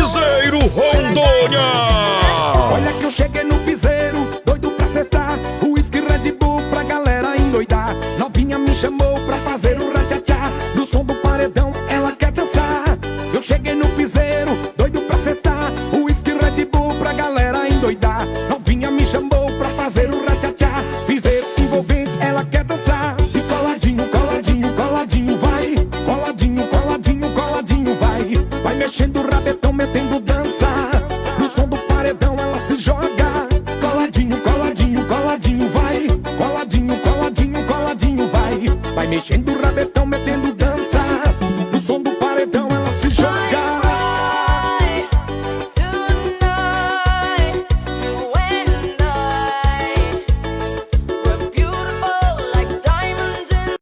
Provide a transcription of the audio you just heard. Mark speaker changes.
Speaker 1: Piseiro Rondônia.
Speaker 2: Olha que eu cheguei no piseiro, doido pra cestar, uísque Red Bull pra galera endoidar. Novinha me chamou pra fazer o ratchatá, no som do paredão ela quer dançar. Eu cheguei no piseiro, doido pra cestar, uísque Red Bull pra galera endoidar. Novinha me chamou pra fazer o ratchatá, piseiro envolvente ela quer dançar. E coladinho, coladinho, coladinho vai, coladinho, coladinho, coladinho vai. Vai mexendo o rabetão, metendo dança, no som do paredão ela se joga. Coladinho, coladinho, coladinho vai, coladinho, coladinho, coladinho vai. Vai mexendo o rabetão, metendo dança.